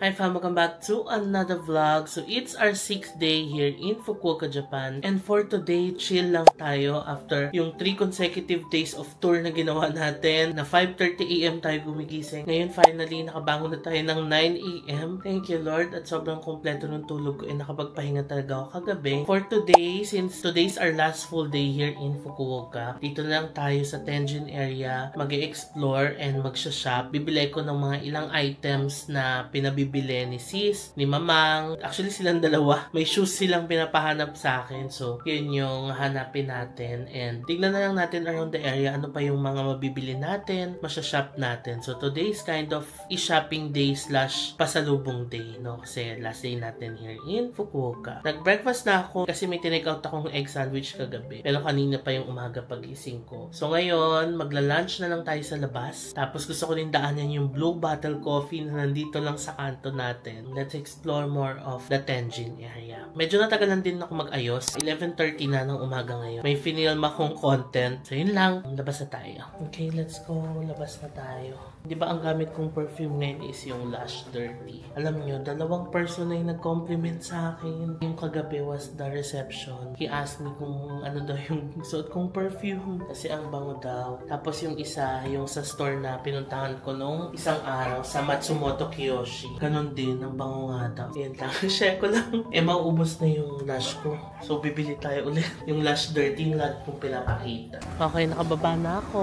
Hi fam, welcome back to another vlog. So it's our 6th day here in Fukuoka, Japan. And for today, chill lang tayo after yung 3 consecutive days of tour na ginawa natin. Na 5:30 AM tayo gumigising. Ngayon finally, nakabangon na tayo ng 9 AM. Thank you Lord. At sobrang kompleto ng tulog ko. Nakapagpahinga talaga ako kagabi. For today, since today's our last full day here in Fukuoka, dito lang tayo sa Tenjin area. Mag-explore and magsha-shop. Bibili ko ng mga ilang items na pinabibili ni sis, ni mamang. Actually silang dalawa. May shoes silang pinapahanap sa akin. So, yun yung hanapin natin. And tignan na lang natin around the area ano pa yung mga mabibili natin, masya-shop natin. So, today is kind of e-shopping day / pasalubong day, no? Kasi last day natin here in Fukuoka. Nag-breakfast na ako kasi may tinake out akong egg sandwich kagabi. Pero kanina pa yung umaga pagising ko. So, ngayon, magla-lunch na lang tayo sa labas. Tapos gusto ko din daanan yung Blue Bottle Coffee na nandito lang sa kanto natin. Let's explore more of the Tenjin area. Medyo natagalan din ako mag-ayos. 11:30 na ng umaga ngayon. May finilm akong content. So yun lang. Labas na tayo. Okay, let's go. Labas na tayo. Di ba ang gamit kong perfume ngayon is yung Lush Dirty. Alam nyo, 2 person na yung nag-compliment sa akin. Yung kagabi was the reception. He asked me kung ano daw yung suot kong perfume. Kasi ang bango daw. Tapos yung isa, yung sa store na pinuntahan ko nung isang araw sa Matsumoto Kiyoshi. Ganon din, ang bango nga daw. Yan lang. Share ko lang. Mauubos na yung Lush ko. So, bibili tayo ulit. Yung Lush Dirty, yung lahat kong pinapakita. Okay, nakababa na ako.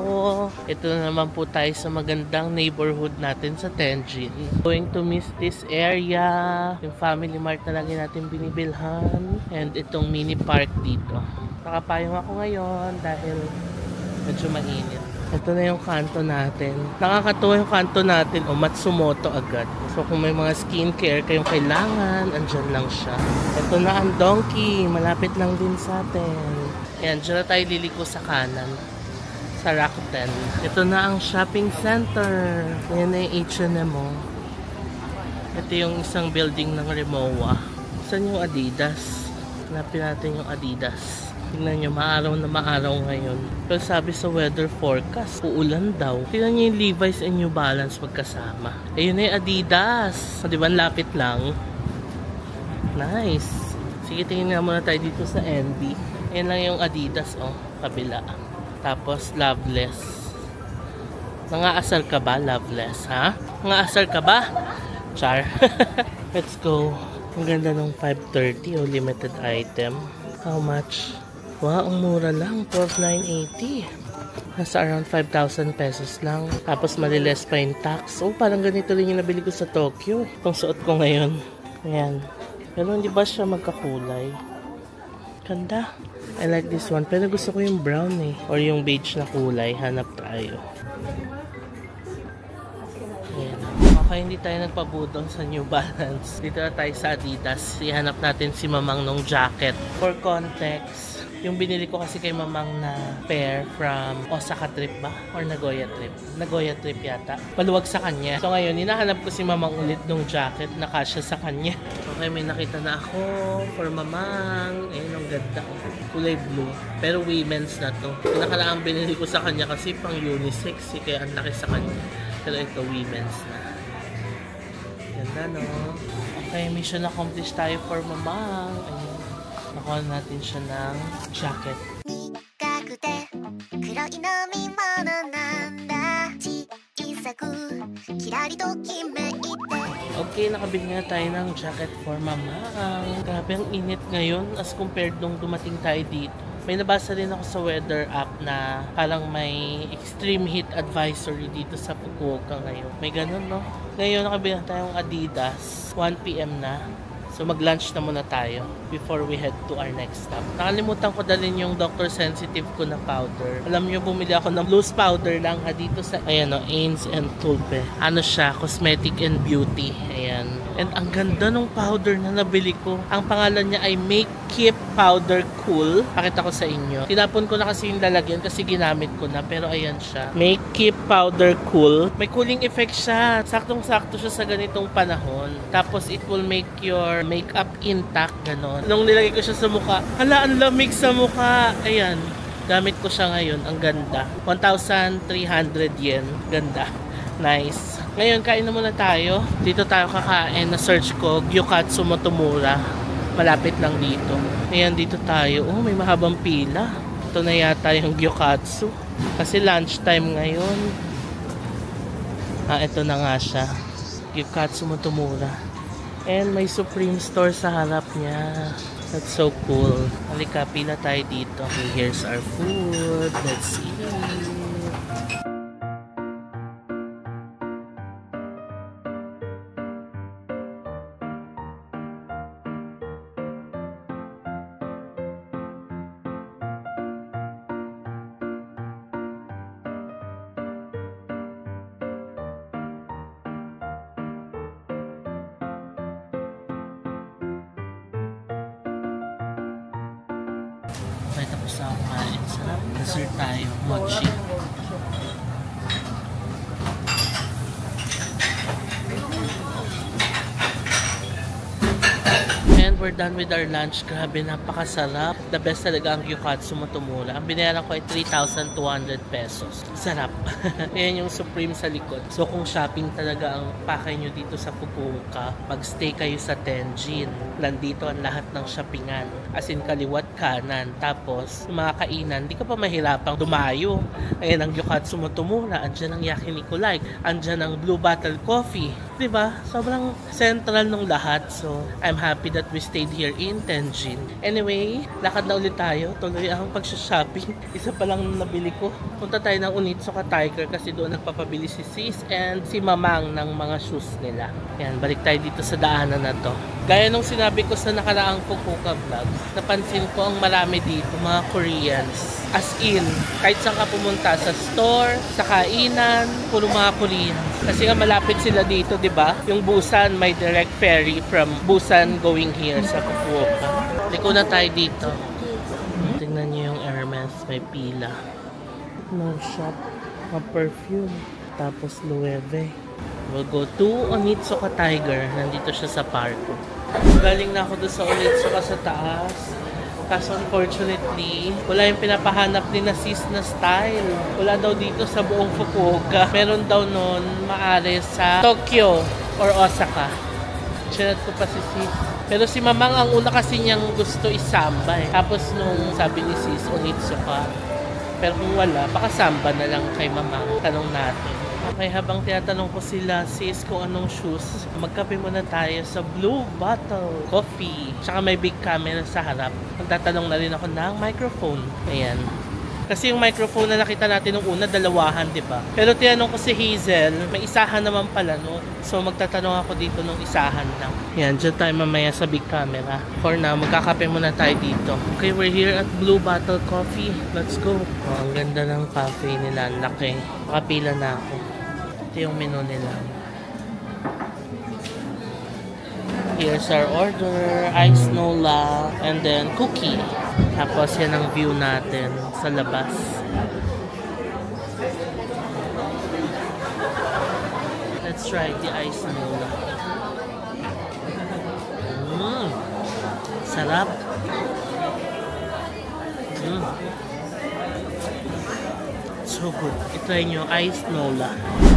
Ito na naman po tayo sa magandang neighborhood natin sa Tenjin. Going to miss this area. Yung Family Mart na lagi natin binibilhan. And itong mini park dito. Nakapayong ako ngayon dahil medyo mainit. Ito na yung kanto natin. Nakakatuwa yung kanto natin. O, Matsumoto agad. So, kung may mga skincare kayong kailangan, andyan lang siya. Ito na ang Donkey. Malapit lang din sa atin. Ayan, dyan na tayo liliko sa kanan. Sa Rakuten. Ito na ang shopping center. Ayan na yung H&M mo. Ito yung isang building ng Rimowa. Saan yung Adidas? Hanapin natin yung Adidas. Tingnan nyo, maaraw na maaraw ngayon. Pero sabi sa weather forecast, uulan daw. Tingnan nyo yung Levi's and New Balance magkasama. Ayun na yung Adidas. O, diba, lapit lang. Nice. Sige, tingin nga muna tayo dito sa NB. Ayan lang yung Adidas, oh, kabila. Tapos, Loveless. Nangaasar ka ba, Loveless, ha? Nangaasar ka ba? Char. Let's go. Ang ganda ng 530, oh, limited item. How much? Wow, ang mura lang. 12,980. Nasa around 5,000 pesos lang. Tapos maliles pa yung tax. Oh, parang ganito rin yung nabili ko sa Tokyo. Itong suot ko ngayon. Ayan. Pero hindi ba siya magkakulay? Ganda. I like this one. Pero gusto ko yung brown eh. Or yung beige na kulay. Hanap tayo. Ayan. Okay, hindi tayo nagpabudol sa New Balance. Dito na tayo sa Adidas. Ihanap natin si Mamang nung jacket. For context, yung binili ko kasi kay Mamang na pair from Osaka trip ba? Or Nagoya trip? Nagoya trip yata. Maluwag sa kanya. So ngayon, hinahanap ko si Mamang ulit nung jacket na kasya sa kanya. Okay, may nakita na ako for Mamang. Ayun, ang ganda. Kulay blue. Pero women's na to. Pinakalaang binili ko sa kanya kasi pang unisex. Kaya ang laki sa kanya. Pero ito, women's na. Ganda, no? Okay, mission accomplished tayo for Mamang. Ayun. Nakuha natin siya ng jacket. Okay, nakabili na tayo ng jacket for Mamang. Grabe ang init ngayon as compared nung dumating tayo dito. May nabasa rin ako sa weather app na parang may extreme heat advisory dito sa Fukuoka ngayon. May ganun, no? Ngayon nakabili na tayong Adidas. 1 PM na. So mag-lunch na muna tayo before we head to our next stop. Nakalimutan ko dalhin yung Dr. Sensitive ko na powder. Alam nyo, bumili ako ng loose powder lang dito sa, ayan o, Ains and Tulpe. Ano siya? Cosmetic and Beauty. Ayan. And ang ganda ng powder na nabili ko. Ang pangalan niya ay Make Keep Powder Cool. Pakita ko sa inyo. Tinapon ko na kasi yung lalagyan kasi ginamit ko na. Pero ayan siya. Make Keep Powder Cool. May cooling effect siya. Saktong-sakto siya sa ganitong panahon. Tapos it will make your makeup intact. Ganon. Nung nilagay ko siya sa mukha, hala, ang lamig sa mukha. Ayan. Gamit ko siya ngayon. Ang ganda. 1,300 yen. Ganda. Nice. Ngayon, kain na muna tayo. Dito tayo kakain. Na-search ko, Gyukatsu Motomura. Malapit lang dito. Ayan, dito tayo. Oh, may mahabang pila. Ito na yata yung Gyukatsu. Kasi lunchtime ngayon. Ito na nga siya. Gyukatsu Motomura. And may Supreme store sa harap niya. That's so cool. Halika, pila tayo dito. Okay, here's our food. Let's eat. Okay, tapos na ako kumain. Sarap. Dessert tayo. Mochi. And we're done with our lunch. Grabe, napakasarap. The best talaga ang Gyukatsu Motomura. Ang binayaran ko ay 3,200 pesos. Sarap. Ayan yung Supreme sa likod. So kung shopping talaga ang pakay nyo dito sa Fukuoka, mag-stay kayo sa Tenjin. Nandito ang lahat ng shoppingan. As in kaliwat kanan. Tapos yung mga kainan, di ka pa mahirapang dumayo. Ayan ang Gyukatsu Motomura. Andyan ang Yakinikulay. Andyan ang Blue Bottle Coffee. Diba? Sobrang central ng lahat. So I'm happy that we stayed here in Tenjin. Anyway, lakad na ulit tayo. Tuloy ang pag-shopping. Isa pa lang nabili ko. Punta tayo ng Onitsuka Tiger kasi doon nagpapabili si Sis and si Mamang ng mga shoes nila. Yan, balik tayo dito sa daanan na to. Gaya nung sinabi ko sa nakaraang Fukuoka vlogs, napansin ko ang marami dito, mga Koreans. As in, kahit saan ka pumunta, sa store, sa kainan, puro mga Koreans. Kasi nga malapit sila dito, di ba? Yung Busan, may direct ferry from Busan going here sa Fukuoka. Liko na tayo dito. Tingnan niyo yung Hermes, may pila. No shop, a perfume, tapos Loewe. We'll go to Onitsuka Tiger. Nandito siya sa parko. Galing na ako doon sa Onitsuka sa taas. Kaso unfortunately, wala yung pinapahanap din na Sis na style. Wala daw dito sa buong Fukuoka. Meron daw nun maaari sa Tokyo or Osaka. Chinat ko pa si Sis. Pero si Mamang ang una kasi niyang gusto isamba eh. Tapos nung sabi ni Sis, Onitsuka. Pero kung wala, baka samba na lang kay Mamang. Tanong natin. Okay, habang tinatanong ko sila, Sis, kung anong shoes, magkape muna tayo sa Blue Bottle Coffee. Tsaka may big camera sa harap. Magtatanong na rin ako ng microphone. Ayan. Kasi yung microphone na nakita natin nung una, dalawahan, di ba? Pero tinanong ko si Hazel, may isahan naman pala, no? So magtatanong ako dito nung isahan lang. Yan, dyan tayo mamaya sa big camera. For now, magkakape muna tayo dito. Okay, we're here at Blue Bottle Coffee. Let's go. Oh, ang ganda ng cafe nila. Laki. Makapila na ako. Ito yung menu nila. Here's our order. Ice Nola. And then cookie. Tapos yan ang view natin sa labas. Let's try the ice Nola. Sarap. So good. I-try nyo ice Nola.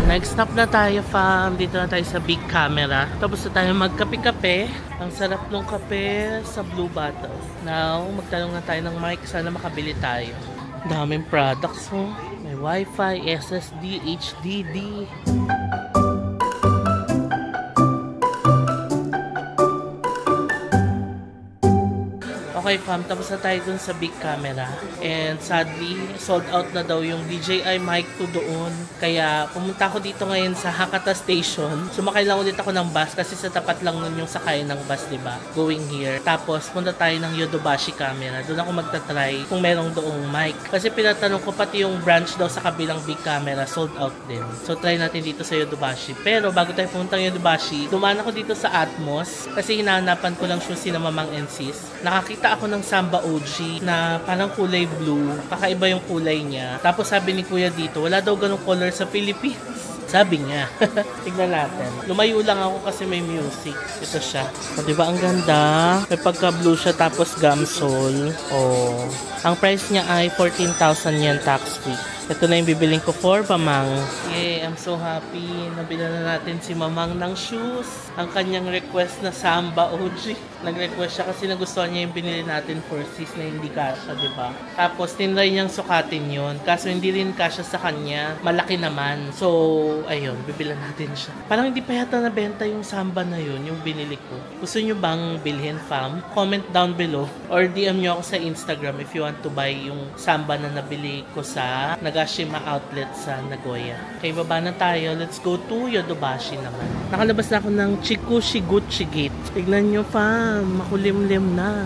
Next stop na tayo, fam. Dito na tayo sa big camera. Tapos na tayo magkape-kape. Ang sarap ng kape sa Blue Bottle. Now, magtanong na tayo ng mic. Sana makabili tayo. Daming products, oh. May Wi-Fi, SSD, HDD. Okay, fam, tapos na tayo dun sa big camera. And sadly, sold out na daw yung DJI Mic 2 doon. Kaya pumunta ako dito ngayon sa Hakata Station. Sumakay lang ulit ako ng bus kasi sa tapat lang nun yung sakay ng bus, diba? Going here. Tapos punta tayo ng Yodobashi camera. Doon ako magta-try kung merong doong mic. Kasi pinatanong ko pati yung branch daw sa kabilang big camera, sold out din. So try natin dito sa Yodobashi. Pero bago tayo pumunta ng Yodobashi, dumaan ako dito sa Atmos. Kasi hinahanapan ko lang shoes si Mamang and Sis. Nakakita ako ng Samba OG na parang kulay blue. Kakaiba yung kulay niya. Tapos sabi ni Kuya dito, wala daw ganung color sa Philippines. Sabi niya. Tignan natin. Lumayo lang ako kasi may music. Ito siya. O, diba ang ganda? May pagka-blue siya tapos gamsol. Oh. Ang price niya ay 14,000 yen tax free. Ito na yung bibiling ko for Mamang. Yay, I'm so happy. Nabila na natin si Mamang ng shoes. Ang kanyang request na Samba OG. Nag-request siya kasi nagustuhan niya yung binili natin for sis na hindi kasha, diba? Tapos, tinry niyang sukatin yun. Kaso, hindi rin kasha sa kanya. Malaki naman. So, ayun, bibilan natin siya. Parang hindi pa yata nabenta yung Samba na yun, yung binili ko. Gusto niyo bang bilhin, fam? Comment down below. Or DM niyo ako sa Instagram if you want to buy yung Samba na nabili ko sa Nagashima outlet sa Nagoya. Okay, baba na tayo. Let's go to Yodobashi naman. Nakalabas na ako ng Chikushiguchi Gate. Tignan nyo, fam. Makulimlim na.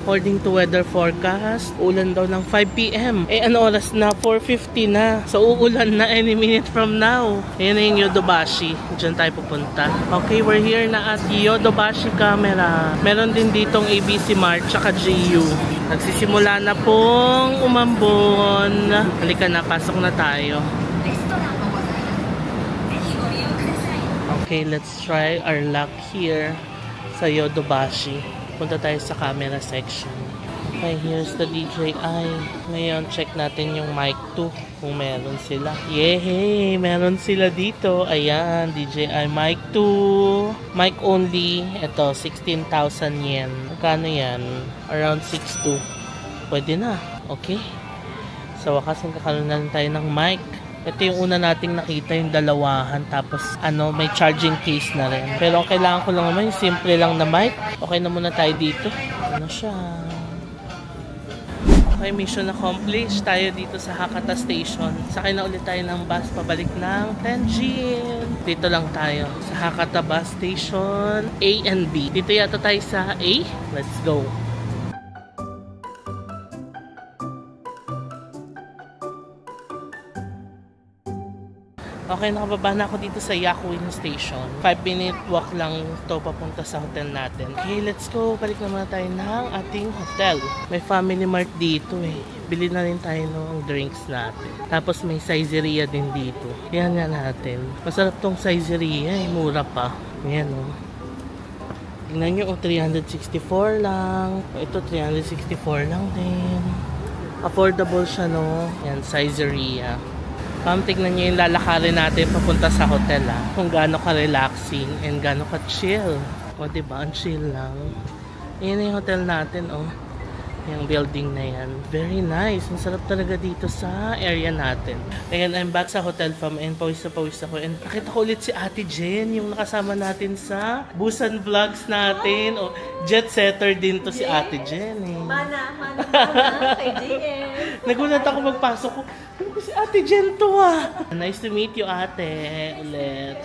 According to weather forecast, ulan daw ng 5 PM. Eh, ano oras na? 4:50 na. So, uulan na any minute from now. Ayan na yung Yodobashi. Diyan tayo pupunta. Okay, we're here na at Yodobashi Camera. Meron din ditong ABC Mart tsaka GU. Nagsisimula na pong umambon. Halika na, pasok na tayo. Okay, let's try our luck here sa Yodobashi. Punta tayo sa camera section. Okay, here's the DJI. Ngayon, check natin yung mic 2 kung meron sila. Yay! Meron sila dito. Ayan, DJI mic 2. Mic only. Ito, 16,000 yen. Magkano yan? Around 6,200. Pwede na. Okay. Sa wakas, magkakaroon na tayo ng mic. Ito yung una nating nakita, yung dalawahan. Tapos, may charging case na rin. Pero ang kailangan ko lang naman, yung simple lang na mic. Okay na muna tayo dito. Ano siya? Okay, mission accomplished. Tayo dito sa Hakata Station. Sakay na ulit tayo ng bus pabalik ng Tenjin. Dito lang tayo sa Hakata Bus Station A and B. Dito yata tayo sa A. Let's go. Okay, nakababa na ako dito sa Yakuin Station. 5-minute walk lang to papunta sa hotel natin. Okay, let's go. Balik naman tayo ng ating hotel. May Family Mart dito eh. Bili na rin tayo ng drinks natin. Tapos may Saizeriya din dito. Yan nga natin. Masarap tong Saizeriya eh. Mura pa. Yan o. Tingnan nyo, 364 lang. Ito, 364 lang din. Affordable siya, no? Yan, Saizeriya. Tignan nyo yung lalakarin natin papunta sa hotel, kung gaano ka-relaxing and gaano ka-chill. O, diba? Ang chill lang. Yan yung hotel natin, oh. Yung building na yan. Very nice. Ang sarap talaga dito sa area natin. Ayan, I'm back sa hotel fam and pawis na pawis ako. And nakita ko ulit si Ate Jen, yung nakasama natin sa Busan Vlogs natin. Oh, jet setter din to si Ate Jen. Eh. Mana, kay JM. Nagulat ako magpasok ko. Ano ko si Ate Jen to Nice to meet you, Ate. Ulit.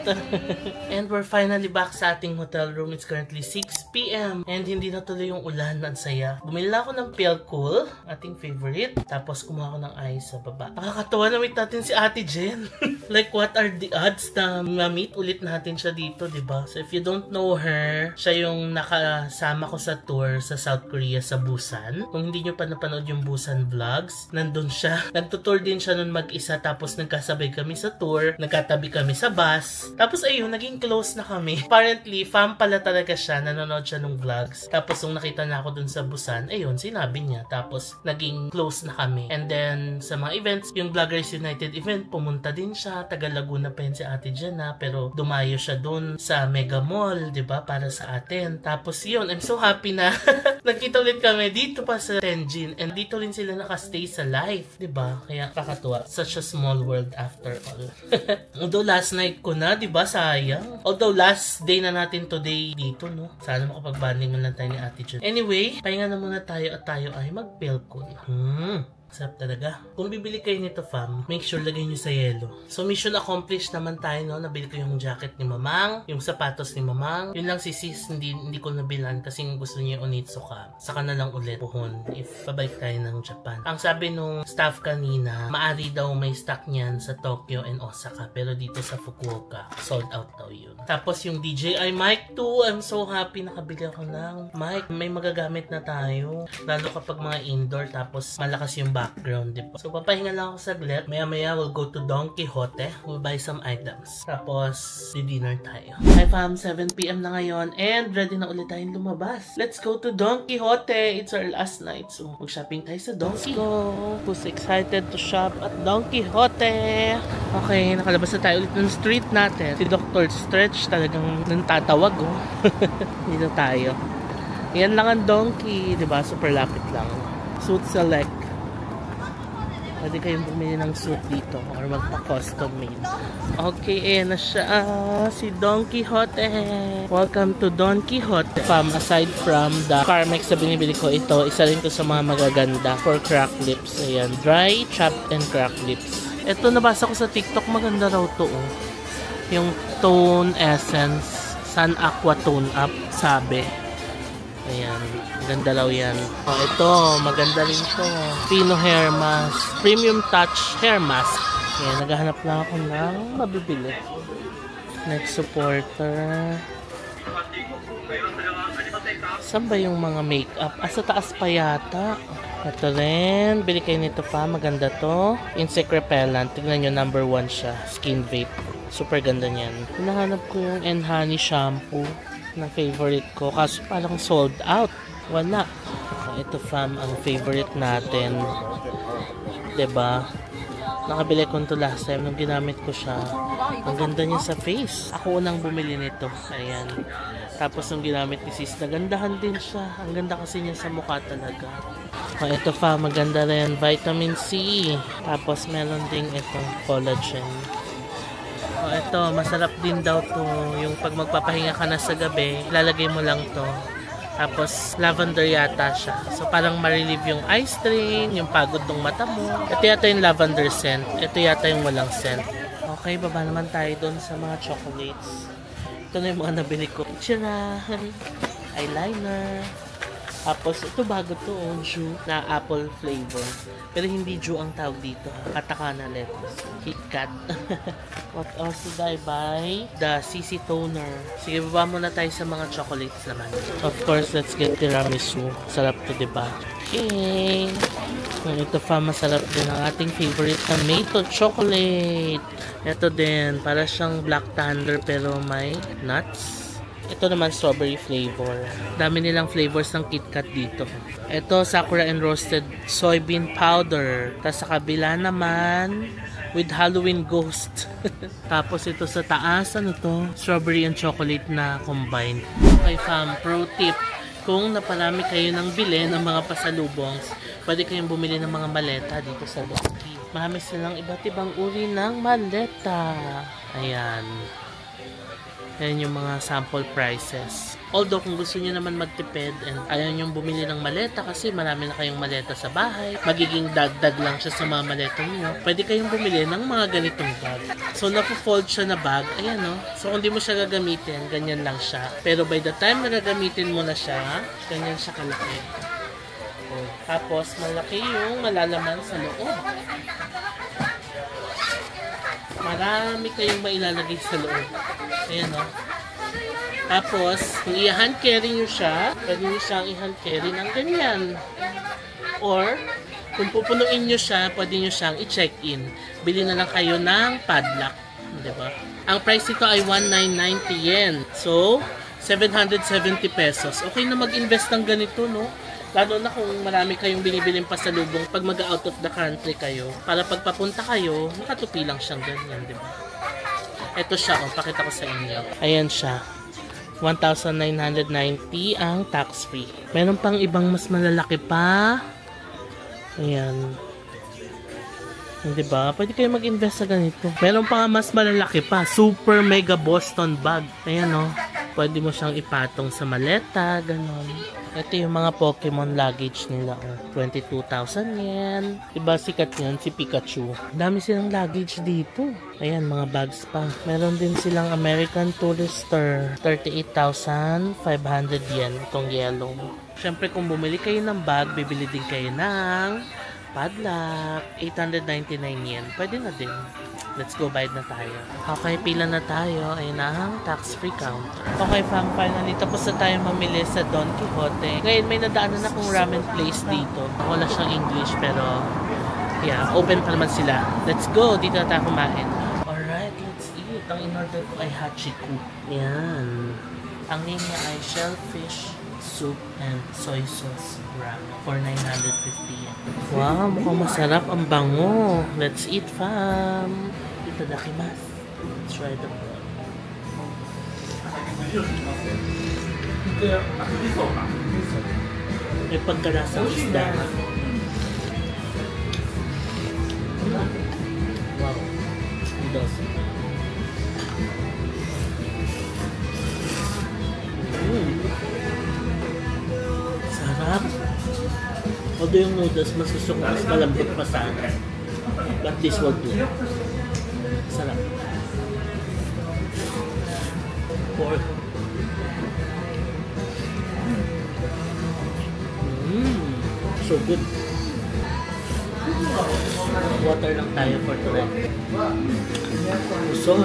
And we're finally back sa ating hotel room. It's currently 6 PM. And hindi na tuloy yung ulan. Ang saya. Bumili ako ng Pelcool, ating favorite. Tapos kumuha ko ng ice sa baba. Nakakatawa na meet natin si Ate Jen. Like, what are the odds na ma-meet ulit natin siya dito, diba? So if you don't know her, siya yung nakasama ko sa tour sa South Korea sa Busan. Kung hindi nyo pa napanood yung Busan Vlogs, nandun siya. Nagtutour din siya nun mag-isa. Tapos nagkasabay kami sa tour. Nagkatabi kami sa bus. Tapos ayun, naging close na kami. Apparently, fan pala talaga siya. Nanonood siya ng vlogs. Tapos nung nakita na ako dun sa Busan, ayun, sinabi niya. Tapos naging close na kami. And then sa mga events, yung Vloggers United event, pumunta din siya. Taga Laguna pa yun si Ate Jana. Pero dumayo siya dun sa Mega Mall, diba? Para sa atin. Tapos yun, I'm so happy na nagkita ulit kami dito pa sa Tenjin. And dito rin sila nakastay sa life, diba? Kaya kakatuwa. Such a small world after all. Although last night ko na, diba? Sayang. Although last day na natin today dito, no? Sana makapag-banding mo lang tayo ni Ate Jana. Anyway, pahinga na muna tayo at tayo ay mag-Pelcool. Sarap talaga. Kung bibili kayo nito fam, make sure lagay nyo sa yelo. So mission accomplished naman tayo, no? Nabili ko yung jacket ni Mamang, yung sapatos ni Mamang. Yun lang si sis, hindi ko nabilan kasi gusto niya yung Onitsuka. Saka na lang ulit puhon if pabalik tayo ng Japan. Ang sabi nung staff kanina, maari daw may stock niyan sa Tokyo and Osaka. Pero dito sa Fukuoka, sold out daw yun. Tapos yung DJI mic 2, I'm so happy nakabili ako ng mic. May magagamit na tayo. Lalo kapag mga indoor, tapos malakas yung background, diba? So, papahinga lang ako saglit. Maya-maya, we'll go to Don Quixote. We'll buy some items. Tapos, di-dinner tayo. Hi fam, 7 PM na ngayon and ready na ulit tayong lumabas. Let's go to Don Quixote. It's our last night. So, mag-shopping tayo sa Don Quixote. Let's go. Who's excited to shop at Don Quixote? Okay, nakalabas na tayo ulit ng street natin. Si Dr. Stretch talagang nantatawag, oh. Dito tayo. Yan lang ang donkey, diba? Super lapit lang. Suit select. Pwede kayong bumili ng suit dito or magpa-custom made. Okay, na siya. Si Don Quixote. Welcome to Don Quixote. Aside from the Carmex na binibili ko, ito, isa rin to sa mga magaganda for crack lips. Ayan, dry, chapped, and crack lips. Ito, nabasa ko sa TikTok, maganda raw to, oh. Yung Tone Essence Sun Aqua Tone Up, sabi. Ayan, ganda raw yan. Oh, ito, maganda rin to. Pino Hair Mask. Premium Touch Hair Mask. Ayan, naghahanap lang ako ng mabibili. Neck supporter. Saan ba yung mga makeup? Sa taas pa yata. Ito rin. Bili kayo nito pa. Maganda to. Insect repellent. Tignan nyo, number 1 siya. Skin vape. Super ganda niyan. Hinahanap ko yung Enhani shampoo na favorite ko. Kaso parang sold out. Wala. Ito fam, ang favorite natin. Diba? Nakabili ko ito last time nung ginamit ko siya. Ang ganda niya sa face. Ako unang bumili nito. Ayan. Tapos nung ginamit ni sis, nagandahan din siya. Ang ganda kasi niya sa mukha talaga. Ito fam, maganda rin. Vitamin C. Tapos meron ding itong collagen. Ito, masarap din daw to. Yung pag magpapahinga ka na sa gabi, ilalagay mo lang to. Tapos, lavender yata siya. So, parang ma-relieve yung eye strain, yung pagod ng mata mo. Ito yata yung lavender scent. Ito yata yung walang scent. Okay, baba naman tayo doon sa mga chocolates. Ito na yung mga nabili ko. Tirahan, eyeliner. Tapos, ito bago to, Ju, na apple flavor. Pero hindi Ju ang tawag dito. Katakana lettuce. KitKat. What else did I buy? The CC toner. Sige, baba muna tayo sa mga chocolates naman. Of course, let's get tiramisu. Sarap to, diba? Okay. Ito pa, masarap din ang ating favorite na Mato chocolate. Ito din, para siyang Black Thunder pero may nuts. Ito naman strawberry flavor. Dami nilang flavors ng KitKat dito. Ito Sakura and roasted soybean powder. Tapos sa kabila naman with Halloween ghost. Tapos ito sa taas, ano to? Strawberry and chocolate na combined. Okay fam, pro tip. Kung naparami kayo ng bili ng mga pasalubongs, pwede kayong bumili ng mga maleta dito sa Donkey. Marami silang iba't ibang uri ng maleta. Ayan. Ayan yung mga sample prices. Although kung gusto niyo naman magtipid and ayaw nyo bumili ng maleta kasi marami na kayong maleta sa bahay, magiging dagdag lang siya sa mga maleta niyo, pwede kayong bumili ng mga ganitong bag. So napo-fold siya na bag, ayan no. So kung di mo siya gagamitin, ganyan lang siya. Pero by the time na gagamitin mo na siya, ganyan siya kalaki. Tapos malaki yung malalaman sa loob. Marami kayong mailalagay sa loob. Ayan o. Tapos, kung i-hand carry nyo siya, pwede nyo siyang i-hand carry ng ganyan. Or, kung pupunuin nyo siya, pwede nyo siyang i-check-in. Bili na lang kayo ng padlock. Diba? Ang price nito ay 1,990 yen. So, 770 pesos. Okay na mag-invest ng ganito, no? Lalo na kung marami kayong binibiling pasalubong pag mag-out of the country kayo. Para pag papunta kayo, nakatupi lang siyang ganyan, di ba? Ito siya, oh, pakita ko sa inyo. Ayan siya. 1,990 ang tax-free. Meron pang ibang mas malalaki pa. Ayan. Di ba? Pwede kayo mag-invest sa ganito. Meron pa mas malalaki pa. Super Mega Boston Bag. Ayan, oh. Pwede mo siyang ipatong sa maleta, ganon. Ito yung mga Pokemon luggage nila. 22,000 yen. Diba sikat yan si Pikachu. Dami silang luggage dito. Ayan, mga bags pa. Meron din silang American Tourister. 38,500 yen. Itong yellow. Siyempre kung bumili kayo ng bag, bibili din kayo ng padlock. 899 yen. Pwede na din. Let's go, bayad na tayo. Okay, pila na tayo. Ayun ang tax-free counter. Okay, fam, finally tapos na tayo mamili sa Don Quixote. Ngayon, may nadaanan akong ramen place dito. Wala siyang English, pero Yeah, open pa naman sila. Let's go! Dito na tayo kumain. Alright, let's eat. Ang in-order ko ay hachiku. Yan. Ang name niya ay shellfish soup and soy sauce wrap for 950 yen. Wow, mukhang masarap. Ang bango. Let's eat, fam. Itadakimasu. Let's try the food. May pagkalasang isda. Wow. Dos. Sarap. Although yung noodles masusok, mas malambot pa sana. But this will do. Sarap. Pork. So good. Water lang tayo for tonight. So,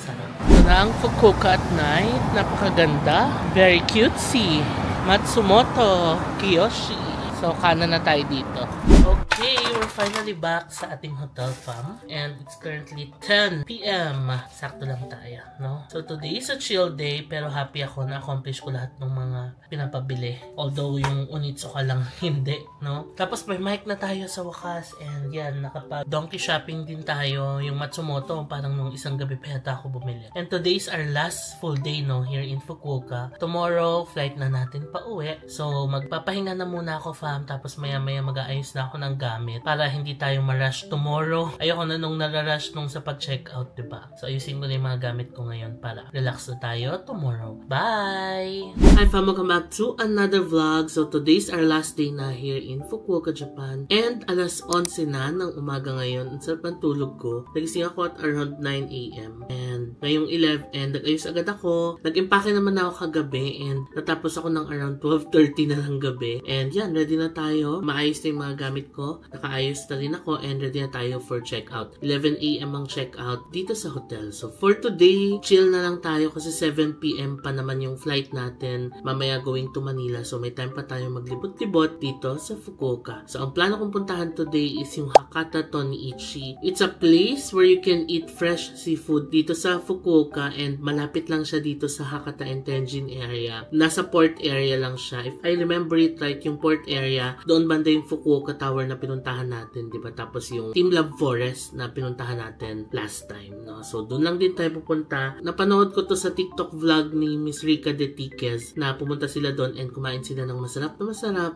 sarap. Ito na ang Fukuoka at night. Napakaganda. Very cutesy. Matsumoto Kiyoshi. So, kanan na tayo dito. Okay, we're finally back sa ating hotel, fam. And it's currently 10 PM. Sakto lang tayo, no? So, today is a chill day, pero happy ako na accomplish ko lahat ng mga pinapabili. Although, yung Onitsuka lang hindi, no? Tapos, may mic na tayo sa wakas. And yan, nakapag-donkey shopping din tayo. Yung Matsumoto, parang nung isang gabi pa yata ako bumili. And today is our last full day, no? Here in Fukuoka. Tomorrow, flight na natin pa uwi. So, magpapahinga na muna ako, fam. Tapos, maya-maya mag-aayos na ako ng gamit para hindi tayo ma-rush tomorrow. Ayoko na nung nararush nung sa pag-check out, diba? So, ayusin ko na yung mga gamit ko ngayon para relax na tayo tomorrow. Bye! Hi fam, welcome back to another vlog. So, today's our last day na here in Fukuoka, Japan. And alas 11 na ng umaga ngayon. Ang sarap ng tulog ko. Nagising ako at around 9 AM. And ngayong 11, and nag-ayos agad ako. Nag-impake naman ako kagabi and natapos ako ng around 12:30 na ng gabi. And yan, ready na tayo. Maayos na yung mga gamit ko. Nakaayos na rin ako and ready na tayo for checkout. 11 AM ang checkout dito sa hotel. So for today, chill na lang tayo kasi 7 PM pa naman yung flight natin. Mamaya going to Manila. So may time pa tayo maglibot-libot dito sa Fukuoka. So ang plano kong puntahan today is yung Hakata Toniichi. It's a place where you can eat fresh seafood dito sa Fukuoka and malapit lang siya dito sa Hakata and Tenjin area. Nasa port area lang siya. If I remember it right, yung port area, doon banda yung Fukuoka Tower na pinuntahan natin, di ba? Tapos yung Team Love Forest na pinuntahan natin last time, no? So, doon lang din tayo pupunta. Napanood ko to sa TikTok vlog ni Miss Rika De Tiquez na pumunta sila doon and kumain sila ng masarap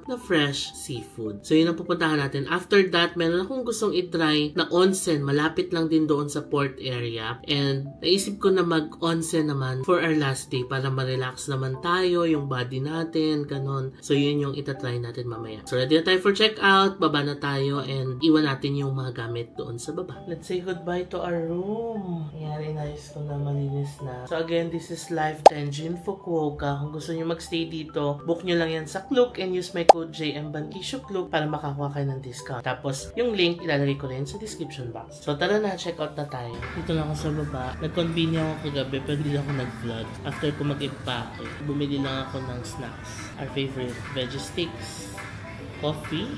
na fresh seafood. So, yun ang pupuntahan natin. After that, meron akong gustong itry na onsen. Malapit lang din doon sa port area. And naisip ko na mag-onsen naman for our last day para ma-relax naman tayo, yung body natin, ganon. So, yun yung itatry natin mamaya. So, ready na tayo for checkout. Baba na tayo and iwan natin yung mga gamit doon sa baba. Let's say goodbye to our room. Ayan, inayos ko na, malinis na. So again, this is Live Tenjin Fukuoka. Kung gusto nyo magstay dito, book nyo lang yan sa Klook and use my code JMBankisho para makakuha kayo ng discount. Tapos, yung link ilalagay ko rin sa description box. So tara na, check out na tayo. Dito lang ako sa baba. Nag-convene ako kagabi pero hindi ako nag-vlog. After ko mag-impake, bumili lang ako ng snacks. Our favorite veggie sticks, coffee,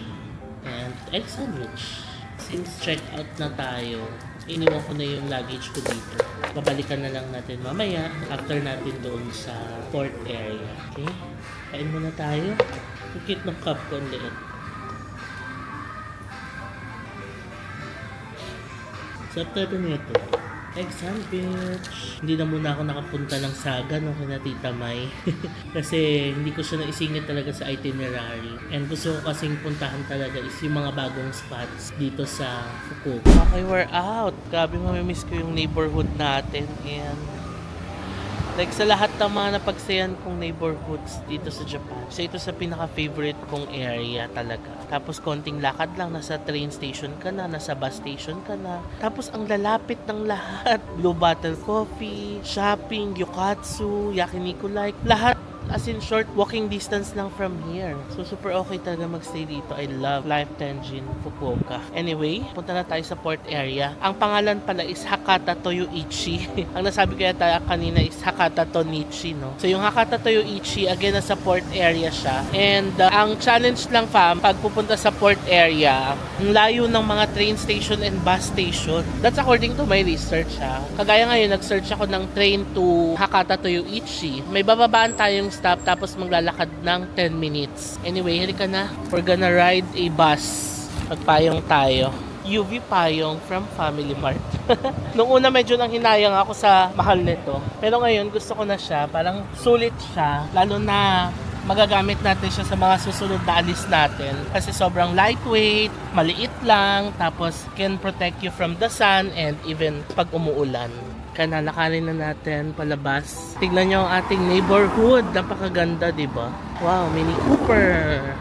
and egg sandwich. Since check out na tayo, iniwan ko na yung luggage ko dito. Babalikan na lang natin mamaya after natin doon sa port area. Okay? Kain muna tayo. Ang cute ng cup ko, ang liit. Sarap talaga nito. Egg sandwich. Hindi na muna ako nakapunta ng Saga nung kina Tita May. Kasi hindi ko siya naisingit talaga sa itinerary. And gusto ko kasing puntahan talaga is yung mga bagong spots dito sa Fukuoka. Okay, we're out. Grabe, mamimiss ko yung neighborhood natin. And like sa lahat ng mga napagsayan kong neighborhoods dito sa Japan. So ito sa pinaka-favorite kong area talaga. Tapos konting lakad lang, nasa train station ka na, nasa bus station ka na. Tapos ang lalapit ng lahat. Blue Bottle Coffee, shopping, Gyokatsu, Yakiniku Like. Lahat as in short walking distance lang from here. So super okay talaga magstay dito. I love Life Tenjin Fukuoka. Anyway, punta na tayo sa port area. Ang pangalan pala is Hakata Toyoichi. Ang nasabi ko yata kanina is Hakata Tonichi, no? So yung Hakata Toyoichi, again, nasa port area siya. And ang challenge lang fam, pag pupunta sa port area, ang layo ng mga train station and bus station. That's according to my research, ha. Kagaya ngayon, nag-search ako ng train to Hakata Toyoichi. May bababaan tayong stop tapos maglalakad ng 10 minutes. Anyway, halika na. We're gonna ride a bus. Magpayong tayo. UV Payong from Family Mart. Nung una medyo nang hinayang ako sa mahal nito. Pero ngayon gusto ko na siya. Parang sulit siya. Lalo na magagamit natin siya sa mga susunod na alis natin. Kasi sobrang lightweight, maliit lang, tapos can protect you from the sun and even pag umuulan. Kaya nalakarin na natin palabas. Tignan nyo ang ating neighborhood. Napakaganda, diba? Wow, Mini Cooper.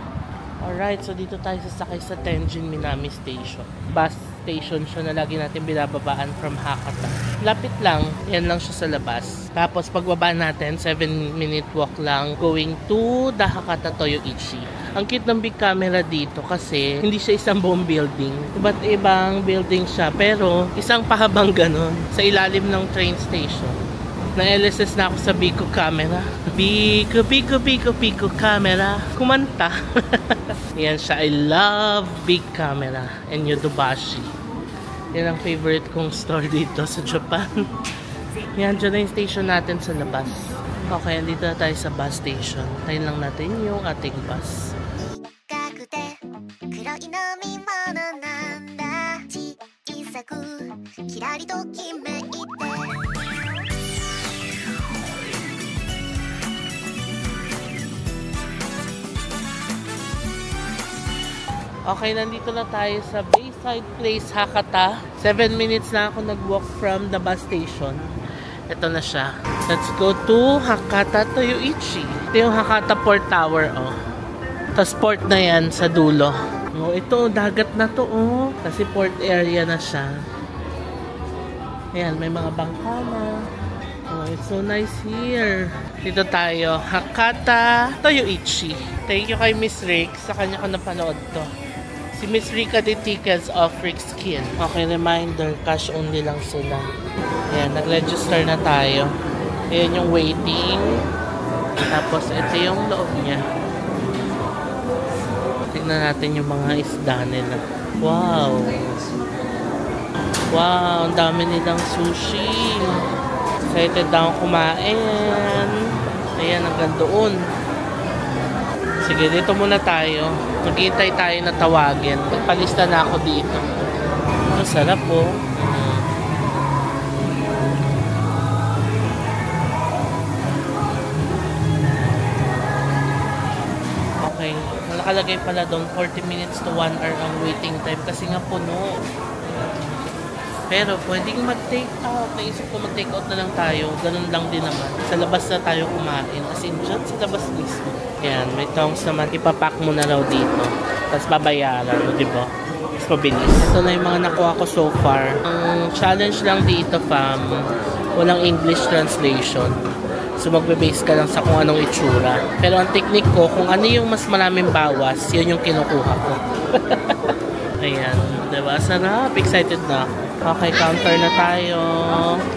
Alright, so dito tayo sasakay sa Tenjin Minami Station. Bus station siya na lagi natin binababaan from Hakata. Lapit lang, yan lang siya sa labas. Tapos pagbaba natin, 7-minute walk lang going to the Hakata Toyoichi. Ang cute ng big camera dito kasi hindi siya isang buong building. Iba't ibang building siya pero isang pahabang ganon sa ilalim ng train station. Na-LSS na ako sa Biko camera. Biko camera. Kumanta. Yan siya. I love big camera. And Yodobashi. Yan ang favorite kong store dito sa Japan. Yan, dyan na yung station natin sa labas. Okay, andito na tayo sa bus station. Tayo lang natin yung ating bus. Okay, nandito na tayo sa Bayside Place, Hakata. 7 minutes na ako nag-walk from the bus station. Ito na siya. Let's go to Hakata Toyoichi. Ito yung Hakata Port Tower, oh. Tapos port na yan sa dulo. Oh, ito, dagat na to, oh. Kasi port area na siya. Ayan, may mga bangka na. Oh, it's so nice here. Dito tayo, Hakata Toyoichi. Thank you kay Miss Rick. Sa kanya ko napanood to. Si Miss Rika de Tickets of Rick Skin. Okay, reminder, cash only lang sila. Ayan, nag-register na tayo. Ayan yung waiting. Tapos, ito yung loob niya. Tignan natin yung mga isda nila. Wow! Wow, ang dami nilang sushi. Excited na akong kumain. Ayan, hanggang doon. Sige, dito muna tayo. Maghihintay tayo na tawagin. Nagpalista na ako dito. Ang sarap, oh. Okay. Nakalagay pala doon 40 minutes to 1 hour ang waiting time kasi nga puno. Pero pwedeng mag-take out. Naisip ko mag-take out na lang tayo. Ganun lang din naman. Sa labas na tayo kumain. As in, dyan sa labas mismo. Yan, may tongs naman. Ipapack mo na raw dito. Tapos babayaran, no, diba? Tapos mabilis. Ito na yung mga nakuha ko so far. Ang challenge lang dito, fam, walang English translation. So magbe-base ka lang sa kung anong itsura. Pero ang technique ko, kung ano yung mas maraming bawas, yun yung kinukuha ko. Ayan, diba? Sarap. Excited na ako. Okay, counter na tayo.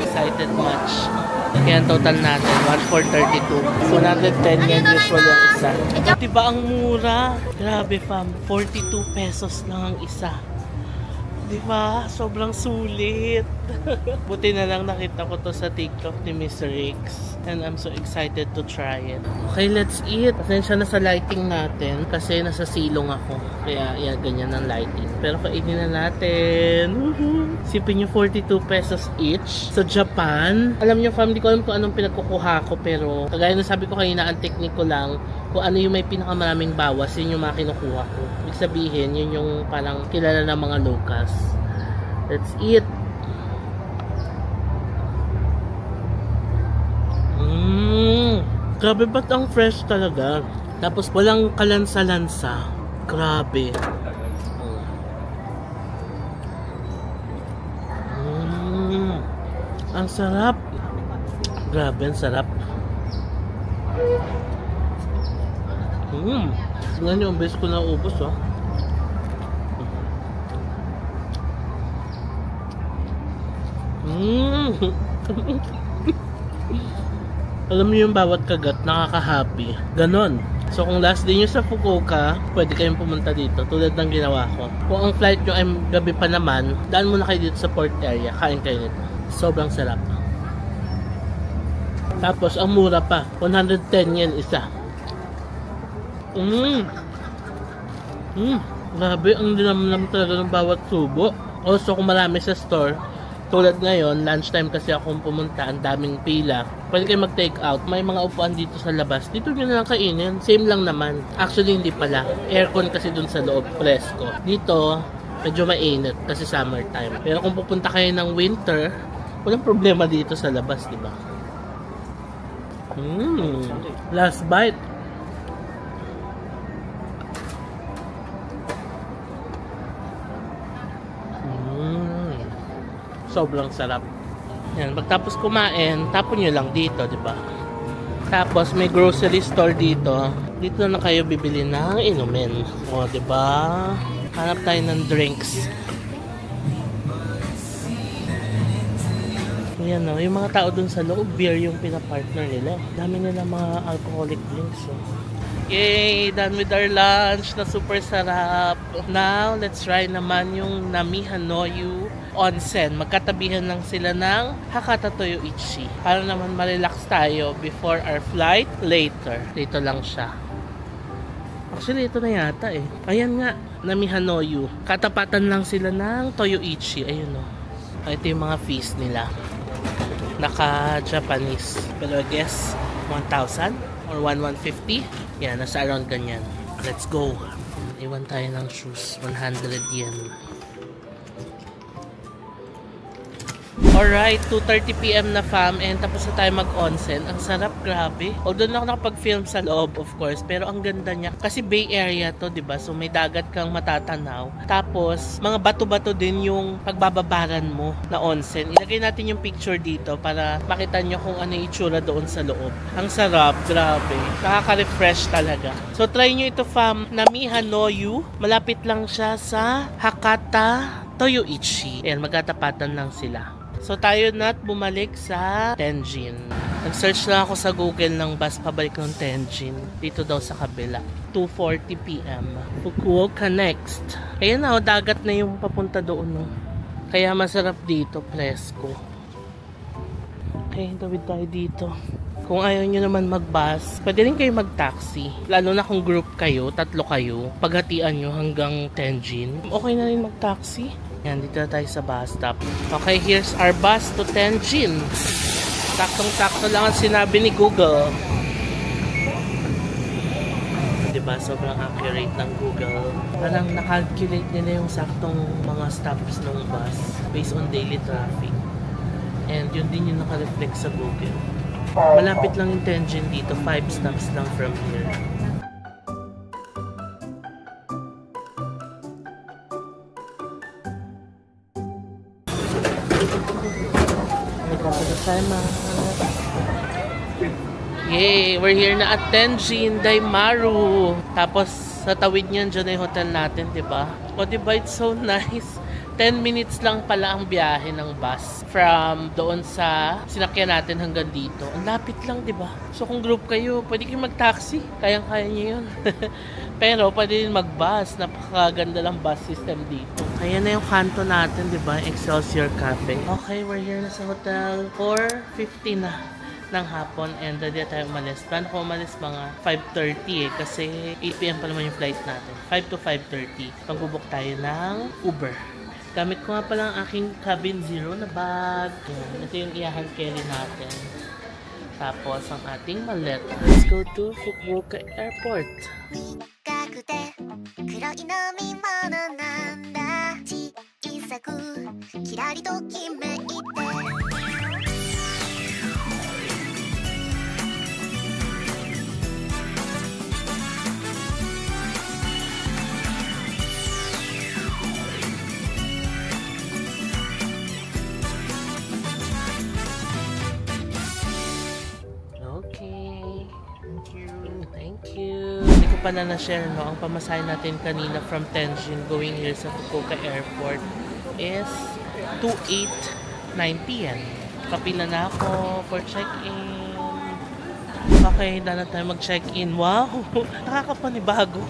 Excited much. Kaya total natin, 1,432. 110 yan usual yung isa. Diba ang mura? Grabe fam, 42 pesos lang ang isa. Diba? Sobrang sulit. Buti na lang nakita ko to sa TikTok ni Mr. Rix. And I'm so excited to try it. Okay, let's eat. Pasensya na sa lighting natin kasi nasa silong ako. Kaya yeah, ganyan ang lighting. Pero kainin na natin. Sipin nyo 42 pesos each. Sa Japan, alam nyo fam, di ko alam kung anong pinagkukuha ko. Pero kagaya na sabi ko kanina, ang technique ko lang, kung ano yung may pinakamaraming bawas, yun yung mga kinukuha ko. Ibig sabihin, yun yung parang kilala ng mga locals. Let's eat. Grabe, ba't ang fresh talaga? Tapos walang kalansa-lansa. Grabe. Ang sarap. Grabe, ang sarap. Tingnan nyo, ang best ko na ubos, oh. Alam niyo yung bawat kagat, nakaka-happy. Ganon. So kung last day nyo sa Fukuoka, pwede kayong pumunta dito, tulad ng ginawa ko. Kung ang flight nyo ay gabi pa naman, daan muna kayo dito sa port area, kain kayo nito. Sobrang sarap. Tapos ang mura pa, 110 yen isa. Grabe, ang dinamnam talaga ng bawat subo. Also kung marami sa store, tulad ngayon, lunchtime kasi akong pumunta, ang daming pila. Pwede kayo mag-take out. May mga upuan dito sa labas. Dito nyo na lang kainin. Same lang naman. Actually, hindi pala. Aircon kasi dun sa loob, presko. Dito, medyo mainit kasi summertime. Pero kung pupunta kayo ng winter, walang problema dito sa labas, di ba? Last bite. Sobrang sarap. Yan, pagtapos kumain, tapon nyo lang dito, di ba? Tapos may grocery store dito. Dito na kayo bibili ng inumin. O, di ba? Hanap tayo ng drinks. Yan o, yung mga tao dun sa loob, beer yung pinapartner nila. Dami nila mga alcoholic drinks. So. Yay! Done with our lunch na super sarap. Now, let's try naman yung Namihanoyu Onsen. Magkatabihan lang sila ng Hakata Toyoichi. Para naman ma-relax tayo before our flight later. Dito lang siya. Actually, ito na yata eh. Ayan nga, Namihanoyu. Katapatan lang sila ng Toyoichi. Ayun o. Ito yung mga fees nila. Naka-Japanese. Pero I guess, 1,000 or 1,150. Yan, nasa around ganyan. Let's go. Iwan tayo ng shoes. 100 yen. Alright, 2:30 PM na fam and tapos na tayo mag-onsen. Ang sarap, grabe. Although na ako nakapag-film sa loob, of course, pero ang ganda niya. Kasi Bay Area to, diba? So may dagat kang matatanaw. Tapos, mga bato-bato din yung pagbababaran mo na onsen. Ilagay natin yung picture dito para makita nyo kung ano yung itsura doon sa loob. Ang sarap, grabe. Nakaka-refresh talaga. So try nyo ito fam, Namihanoyu. Malapit lang siya sa Hakata Toyoichi. Ayan, magkatapatan lang sila. So tayo na't bumalik sa Tenjin. Nag-search lang ako sa Google ng bus pabalik ng Tenjin. Dito daw sa kabila. 2:40 PM. Fukuoka next. Ayan na, dagat na yung papunta doon. No? Kaya masarap dito, presko. Okay, tawid tayo dito. Kung ayaw nyo naman mag-bus, pwede rin kayo mag-taxi. Lalo na kung group kayo, 3 kayo, paghatian nyo hanggang Tenjin. Okay na rin mag-taxi. Yan, dito na tayo sa bus stop. Okay, here's our bus to Tenjin. Saktong-sakto lang ang sinabi ni Google. Diba, sobrang accurate ng Google. Parang nakalculate nila yung saktong mga stops ng bus based on daily traffic. And yun din yung nakareflect sa Google. Malapit lang yung Tenjin dito, 5 stops lang from here. Yay! We're here na at Tenjin Daimaru. Tapos sa tawid niyan, dyan na yung hotel natin, diba? O diba, it's so nice. 10 minutes lang pala ang biyahe ng bus from doon sa sinakyan natin hanggang dito. Ang lapit lang, diba? So kung group kayo, pwede kayo mag-taxi. Kayang-kaya nyo yun. Pero pwede din mag-bus. Napakaganda lang bus system dito. Ayan na yung kanto natin, diba? Excelsior Cafe. Okay, we're here na sa hotel. 4:50 na ng hapon and ready tayo umalis. Plano ko umalis mga 5:30 kasi 8 PM pa naman yung flight natin. 5 to 5:30. Magbubuk tayo ng Uber. Gamit ko nga pala ang aking cabin zero na bag. Ito yung i-hand carry natin. Tapos ang ating maleta. Let's go to Fukuoka Airport. Thank you. Hindi ko pala na share, no, ang pamasahe natin kanina from Tenjin going here sa Fukuoka Airport is 2890 yen. Kapila na ako for check-in. Okay, dala tayo mag-check-in. Wow! Nakakapanibago.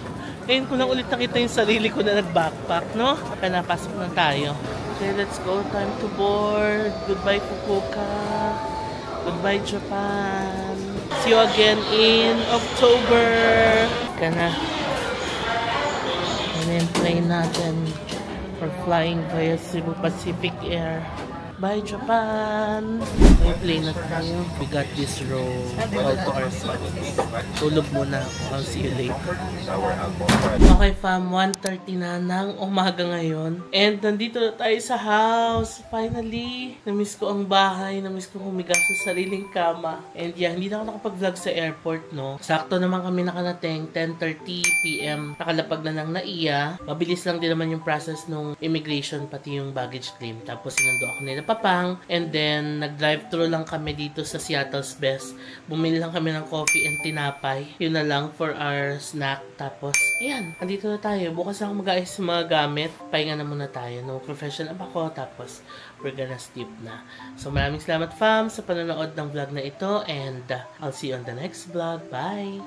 Ngayon ko lang ulit nakita yung sarili ko na nag-backpack, no? Kaya napasok na tayo. Okay, let's go. Time to board. Goodbye, Fukuoka. Goodbye, Japan. See you again in October. Kaya na. And then plane natin for flying via Cebu Pacific Air. Bye, Japan! May plane na tayo. We got this road all to ourselves. Tulog muna. I'll see you later. Okay, fam. 1:30 na ng umaga ngayon. And nandito na tayo sa house. Finally. Namiss ko ang bahay. Namiss ko humiga sa sariling kama. And yeah, hindi na ako nakapag-vlog sa airport, no? Sakto naman kami nakarating. 10:30 p.m. Nakalapag na ng NAIA. Mabilis lang din naman yung process nung immigration, pati yung baggage claim. Tapos sinundo ako nila Papang, and then nag-drive-thru lang kami dito sa Seattle's Best. Bumili lang kami ng coffee and tinapay. Yun na lang for our snack. Tapos, ayan, andito na tayo. Bukas ako mag-ayos sa mga gamit. Pahinga na muna tayo. No, professional ako. Tapos, we're gonna sleep na. So, maraming salamat, fam, sa panonood ng vlog na ito. And I'll see you on the next vlog. Bye!